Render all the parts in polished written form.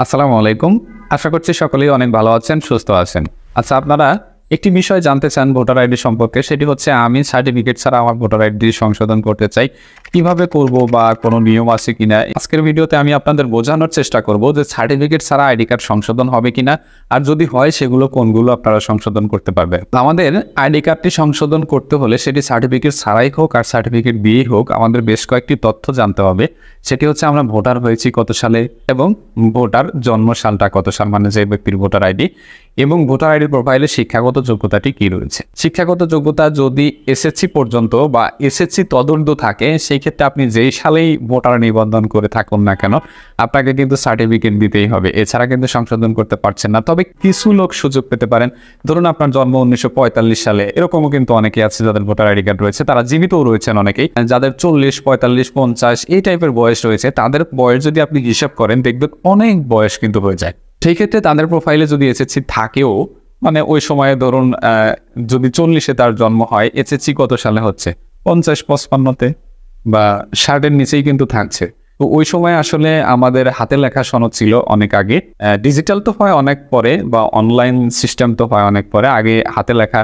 আসসালামু আলাইকুম। আশা করছি সকলেই অনেক ভালো আছেন, সুস্থ আছেন। আচ্ছা, আপনারা একটি বিষয় জানতে চান ভোটার আইডি সম্পর্কে, সেটি হচ্ছে আমি সার্টিফিকেট ছাড়া আমার ভোটার আইডি সংশোধন করতে চাই। কিভাবে করব বা কোনো নিয়ম আছে কিনা? আজকের ভিডিওতে আমি আপনাদের বোঝানোর চেষ্টা করব যে সার্টিফিকেট ছাড়া আইডি কার্ড সংশোধন হবে কিনা, আর যদি হয় সেগুলো কোনগুলো আপনারা সংশোধন করতে পারবেন। আমাদের আইডি কার্ডটি সংশোধন করতে হলে সেটি সার্টিফিকেট ছাড়াই হোক আর সার্টিফিকেট দিয়েই হোক, আমাদের বেশ কয়েকটি তথ্য জানতে হবে। সেটি হচ্ছে আমরা ভোটার হয়েছি কত সালে এবং ভোটার জন্ম সালটা কত সাল, মানে যে ব্যক্তির ভোটার আইডি, এবং ভোটার আইডির প্রোফাইলে শিক্ষাগত যোগ্যতাটি কি রয়েছে। শিক্ষাগত যোগ্যতা যদি এসএসসি পর্যন্ত বা এসএসসি তদূর্ধ্ব থাকে, সেই ক্ষেত্রে আপনি যেই সালেই ভোটার নিবন্ধন করে থাকুন না কেন, আপনাকে কিন্তু সার্টিফিকেট দিতেই হবে। এছাড়া কিন্তু সংশোধন করতে পারছেন না। তবে কিছু লোক সুযোগ পেতে পারেন। ধরুন আপনার জন্ম 1945 সালে, এরকমও কিন্তু অনেকেই আছে যাদের ভোটার আইডি কার্ড রয়েছে, তারা জীবিতও রয়েছেন অনেকেই। যাদের 40, 45, 50 এই টাইপের বয়স রয়েছে, তাদের বয়স যদি আপনি হিসাব করেন দেখবেন অনেক বয়স কিন্তু হয়ে যায়। সেই ক্ষেত্রে তাদের প্রোফাইলে যদি এসএসসি থাকেও, মানে ওই সময়ে ধরুন যদি 40-এ তার জন্ম হয়, এসএসসি কত সালে হচ্ছে 50-55-তে বা 60-এর নিচেই কিন্তু থাকছে। তো ওই সময় আসলে আমাদের হাতে লেখা সনদ ছিল অনেক আগে। ডিজিটাল তো হয় অনেক পরে, বা অনলাইন সিস্টেম তো হয় অনেক পরে। আগে হাতে লেখা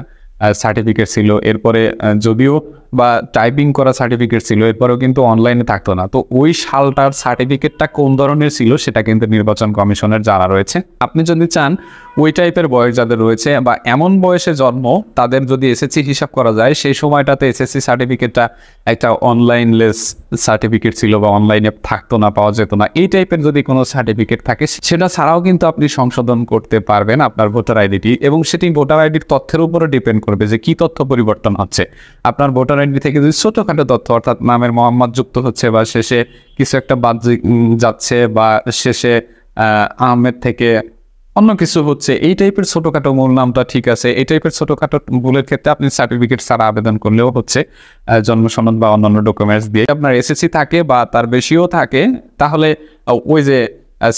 সার্টিফিকেট ছিল, এরপরে যদিও বা টাইপিং করা সার্টিফিকেট ছিল, এরপরেও কিন্তু অনলাইনে থাকতো না। তো ওই সালটার সার্টিফিকেটটা কোন ধরনের ছিল সেটা কিন্তু নির্বাচন কমিশনের জানা রয়েছে। আপনি যদি চান ওই টাইপের বয়স যাদের রয়েছে বা এমন বয়সে জন্ম, তাদের যদি এসএসসি হিসাব করা যায়, সেই সময়টাতে এসএসসি সার্টিফিকেটটা একটা অনলাইনলেস সার্টিফিকেট ছিল বা অনলাইনে থাকতো না, পাওয়া যেত না। এই টাইপের যদি কোনো সার্টিফিকেট থাকে, সেটা ছাড়াও কিন্তু আপনি সংশোধন করতে পারবেন আপনার ভোটার আইডিটি, এবং সেটি ভোটার আইডির তথ্যের উপরে ডিপেন্ড করবে যে কি তথ্য পরিবর্তন হচ্ছে। আপনার ভোটার আইডি থেকে যদি ছোটোখাটো তথ্য, অর্থাৎ নামের মোহাম্মদ যুক্ত হচ্ছে বা শেষে কিছু একটা বাদ যাচ্ছে বা শেষে আহমেদ থেকে অন্য কিছু হচ্ছে, এই টাইপের ছোটোখাটো মূল নামটা ঠিক আছে, এই টাইপের ছোটোখাটো ভুলের ক্ষেত্রে আপনি সার্টিফিকেট ছাড়া আবেদন করলেও হচ্ছে। জন্ম সনদ বা অন্যান্য ডকুমেন্টস দিয়ে আপনার এসএসসি থাকে বা তার বেশিও থাকে, তাহলে ওই যে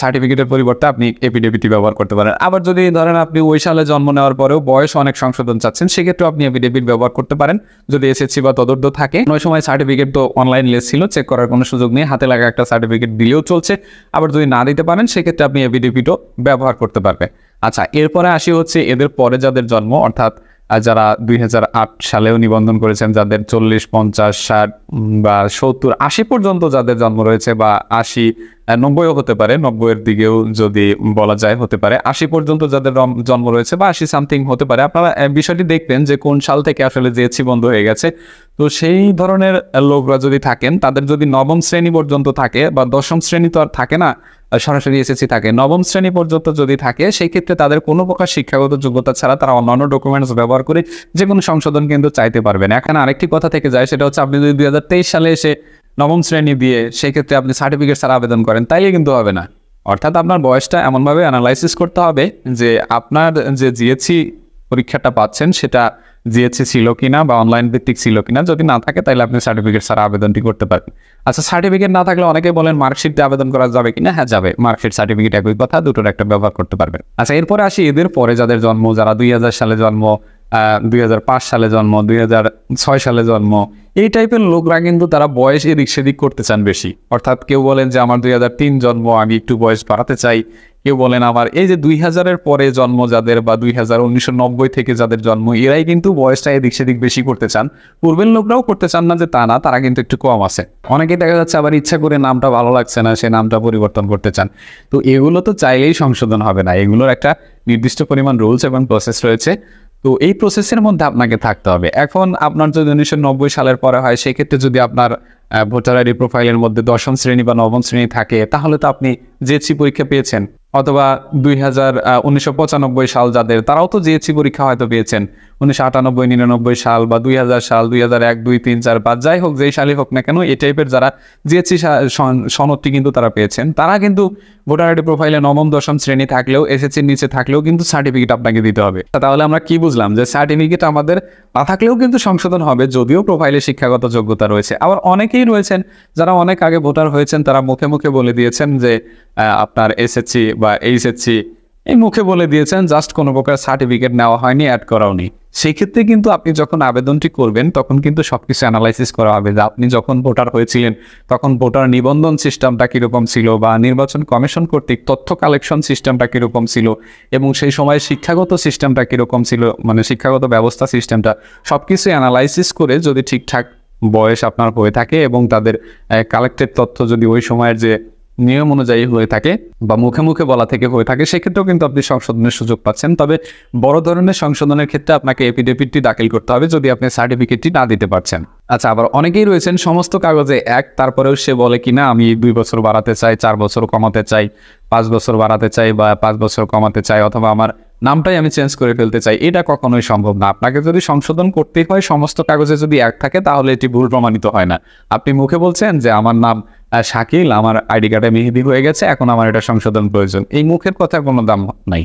সার্টিফিকেটের পরিবর্তে আপনি এফিডেভিটি ব্যবহার করতে পারেন। আবার যদি ধরেন আপনি ওই সালে জন্ম নেওয়ার পরেও বয়স অনেক সংশোধন চাচ্ছেন, সেক্ষেত্রে আপনি এফিডেভিট ব্যবহার করতে পারেন যদি এসএসসি বা তদূর্ধ্ব থাকে। ওই সময় সার্টিফিকেট তো অনলাইন লেস ছিল, চেক করার কোনো সুযোগ নেই, হাতে লাগা একটা সার্টিফিকেট দিলেও চলছে। আবার যদি না দিতে পারেন, সেক্ষেত্রে আপনি এফিডেভিটও ব্যবহার করতে পারবেন। আচ্ছা, এরপরে আসি হচ্ছে এদের পরে যাদের জন্ম, অর্থাৎ যারা 2008 সালেও নিবন্ধন করেছেন, যাদের 40, 50, 60 বা 70, 80 পর্যন্ত যাদের জন্ম রয়েছে, বা 80, 90ও হতে পারে, 90-এর দিকেও যদি বলা যায় হতে পারে, 80 পর্যন্ত যাদের জন্ম রয়েছে বা 80 সামথিং হতে পারে, আপনারা বিষয়টি দেখবেন যে কোন সাল থেকে আসলে জিএসসি বন্ধ হয়ে গেছে। তো সেই ধরনের লোকরা যদি থাকেন, তাদের যদি নবম শ্রেণী পর্যন্ত থাকে, বা দশম শ্রেণী তো আর থাকে না, সরাসরি এসএসসি থাকে, নবম শ্রেণী পর্যন্ত যদি থাকে, সেই ক্ষেত্রে তাদের কোনো প্রকার শিক্ষাগত যোগ্যতা ছাড়া তারা অন্যান্য ডকুমেন্টস ব্যবহার করে যে কোনো সংশোধন কিন্তু চাইতে পারবেন। এখানে আরেকটি কথা থেকে যায়, সেটা হচ্ছে আপনি যদি 2023 সালে এসে নবম শ্রেণী দিয়ে সেই ক্ষেত্রে আপনি সার্টিফিকেট ছাড়া আবেদন করেন, তাইলে কিন্তু হবে না। অর্থাৎ আপনার বয়সটা এমনভাবে অ্যানালাইসিস করতে হবে যে আপনার যে জিএসসি পরীক্ষাটা পাচ্ছেন সেটা জিএসসি ছিল কিনা বা অনলাইন ভিত্তিক ছিল কিনা। যদি না থাকে তাহলে আপনি সার্টিফিকেট ছাড়া আবেদনটি করতে পারবেন। আচ্ছা, সার্টিফিকেট না থাকলে অনেকে বলেন মার্কশিট দিয়ে আবেদন করা যাবে কিনা? হ্যাঁ, যাবে। মার্কশিট সার্টিফিকেট একই কথা, দুটোর একটা ব্যবহার করতে পারবেন। আচ্ছা, এরপরে আসি এদের পরে যাদের জন্ম, যারা 2000 সালে জন্ম, 2005 সালে জন্ম, 2006 সালে জন্ম, এই টাইপের লোকরা কিন্তু তারা বয়স এদিক সেদিক করতে চান বেশি। অর্থাৎ কেউ বলেন যে আমার 2003 জন্ম, আমি একটু বয়স বাড়াতে চাই। কেউ বলেন আমার এই যে 2000-এর পরে জন্ম যাদের, বা 1990 থেকে যাদের জন্ম, এরাই কিন্তু বয়সটা এদিক সেদিক বেশি করতে চান। পূর্বের লোকরাও করতে চান না যে তা না, তারা কিন্তু একটু কম আছে। অনেকেই দেখা যাচ্ছে আবার ইচ্ছা করে নামটা ভালো লাগছে না, সে নামটা পরিবর্তন করতে চান। তো এগুলো তো চাইলেই সংশোধন হবে না, এগুলোর একটা নির্দিষ্ট পরিমাণ রুলস এবং প্রসেস রয়েছে। তো এই প্রসেসের মধ্যে আপনাকে থাকতে হবে। এখন আপনার যদি 1990 সালের পরে হয়, সেক্ষেত্রে যদি আপনার ভোটার আইডি প্রোফাইলের মধ্যে দশম শ্রেণী বা নবম শ্রেণী থাকে, তাহলে তো আপনি জিএসসি পরীক্ষা পেয়েছেন। অথবা 1995 সাল যাদের, তারাও তো জিএসসি পরীক্ষা হয়তো পেয়েছেন। 1998, 99 সাল বা 2000 সাল, 2001, 2, 3, 4, 5, যাই হোক, যেই সালই হোক না কেন, এই টাইপের যারা জিএসসি সনদটি কিন্তু তারা পেয়েছেন, তারা কিন্তু ভোটার আইডি প্রোফাইলে নবম দশম শ্রেণী থাকলেও, এসএসসির নিচে থাকলেও কিন্তু সার্টিফিকেট আপনাকে দিতে হবে। তাহলে আমরা কি বুঝলাম? যে সার্টিফিকেট আমাদের না থাকলেও কিন্তু সংশোধন হবে, যদিও প্রোফাইলে শিক্ষাগত যোগ্যতা রয়েছে। আবার অনেকেই রয়েছেন যারা অনেক আগে ভোটার হয়েছেন, তারা মুখে মুখে বলে দিয়েছেন যে আপনার এসএসসি বা এইচএসসি এই মুখে বলে দিয়েছেন, জাস্ট কোনো প্রকার সার্টিফিকেট নেওয়া হয়নি, অ্যাড করাও নেই। সেক্ষেত্রে কিন্তু আপনি যখন আবেদনটি করবেন তখন কিন্তু সবকিছু অ্যানালাইসিস করা হবে যে আপনি যখন ভোটার হয়েছিলেন তখন ভোটার নিবন্ধন সিস্টেমটা কীরকম ছিল, বা নির্বাচন কমিশন কর্তৃক তথ্য কালেকশন সিস্টেমটা কীরকম ছিল, এবং সেই সময় শিক্ষাগত সিস্টেমটা কীরকম ছিল, মানে শিক্ষাগত ব্যবস্থা সিস্টেমটা সবকিছু অ্যানালাইসিস করে যদি ঠিকঠাক বয়স আপনার হয়ে থাকে এবং তাদের কালেক্টেড তথ্য যদি ওই সময়ের যে নিয়ম অনুযায়ী হয়ে থাকে বা মুখে মুখে বলা থেকে হয়ে থাকে, সেক্ষেত্রেও কিন্তু আপনি সংশোধনের সুযোগ পাচ্ছেন। তবে বড় ধরনের সংশোধনের ক্ষেত্রে আপনাকে এফিডেভিটটি দাখিল করতে হবে যদি আপনি সার্টিফিকেটটি না দিতে পারছেন। আচ্ছা, আবার অনেকেই রয়েছেন সমস্ত কাগজে এক, তারপরেও সে বলে কিনা আমি 2 বছর বাড়াতে চাই, 4 বছর কমাতে চাই, 5 বছর বাড়াতে চাই বা 5 বছর কমাতে চাই, অথবা আমার নামটাই আমি চেঞ্জ করে ফেলতে চাই। এটা কখনোই সম্ভব না। আপনাকে যদি সংশোধন করতেই হয় সমস্ত কাগজে যদি এক থাকে তাহলে এটি ভুল প্রমাণিত হয় না। আপনি মুখে বলছেন যে আমার নাম শাকিল, আমার আইডি কার্ডে মেহেদি হয়ে গেছে, এখন আমার এটা সংশোধন প্রয়োজন, এই মুখের কথার কোনো দাম নাই।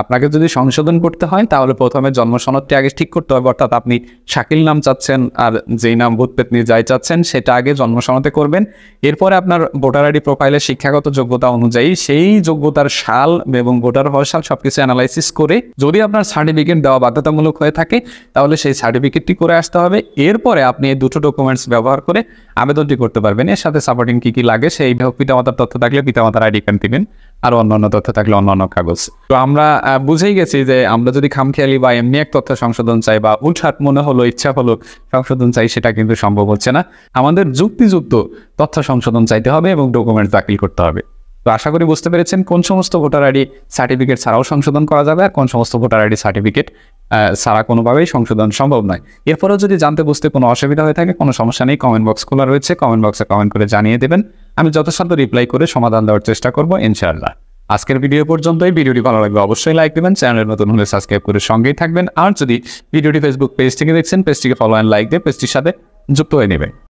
আপনাকে যদি সংশোধন করতে হয় তাহলে প্রথমে জন্ম সনদটি আগে ঠিক করতে হবে, অর্থাৎ আপনি শাকিল নাম চাচ্ছেন আর যেই নাম ভূত পেতনি যাই চাচ্ছেন সেটা আগে জন্ম সনদে করবেন। এরপরে আপনার ভোটার আইডি প্রোফাইলে শিক্ষাগত যোগ্যতা অনুযায়ী সেই যোগ্যতার সাল এবং ভোটার হওয়ার সাল সবকিছু অ্যানালাইসিস করে যদি আপনার সার্টিফিকেট দেওয়া বাধ্যতামূলক হয়ে থাকে তাহলে সেই সার্টিফিকেটটি করে আসতে হবে। এরপরে আপনি এই দুটো ডকুমেন্টস ব্যবহার করে আবেদনটি করতে পারবেন। এর সাথে সাপোর্টিং কী কী লাগে সেই পিতামাতার তথ্য থাকলে পিতামাতার আইডি কার্ড দিবেন, আর অন্যান্য তথ্য থাকলে অন্যান্য কাগজ। তো আমরা বুঝেই গেছি যে আমরা যদি খামখেয়ালি বা এমনি এক তথ্য সংশোধন চাই বা হুটহাট মনে হলো ইচ্ছা হলো সংশোধন চাই, সেটা কিন্তু সম্ভব হচ্ছে না। আমাদের যুক্তিযুক্ত তথ্য সংশোধন চাইতে হবে এবং ডকুমেন্টস দাখিল করতে হবে। তো আশা করি বুঝতে পেরেছেন কোন সমস্ত ভোটার আইডি সার্টিফিকেট ছাড়াও সংশোধন করা যাবে আর কোন সমস্ত ভোটার আইডি সার্টিফিকেট ছাড়া কোনোভাবেই সংশোধন সম্ভব নয়। এরপরেও যদি জানতে বুঝতে কোনো অসুবিধা হয়ে থাকে কোনো সমস্যা নেই, কমেন্ট বক্স খোলা রয়েছে, কমেন্ট বক্সে কমেন্ট করে জানিয়ে দেবেন। আমি যথাসাধ্য রিপ্লাই করে সমাধান দেওয়ার চেষ্টা করব ইনশাআল্লাহ। আজকের ভিডিও পর্যন্তই। ভিডিওটি ভালো লাগবে অবশ্যই লাইক দেবেন, চ্যানেলের নতুন হলে সাবস্ক্রাইব করে সঙ্গেই থাকবেন। আর যদি ভিডিওটি ফেসবুক পেজ থেকে দেখছেন পেজটিকে ফলো অ্যান্ড লাইক দিয়ে পেজটির সাথে যুক্ত হয়ে নেবেন।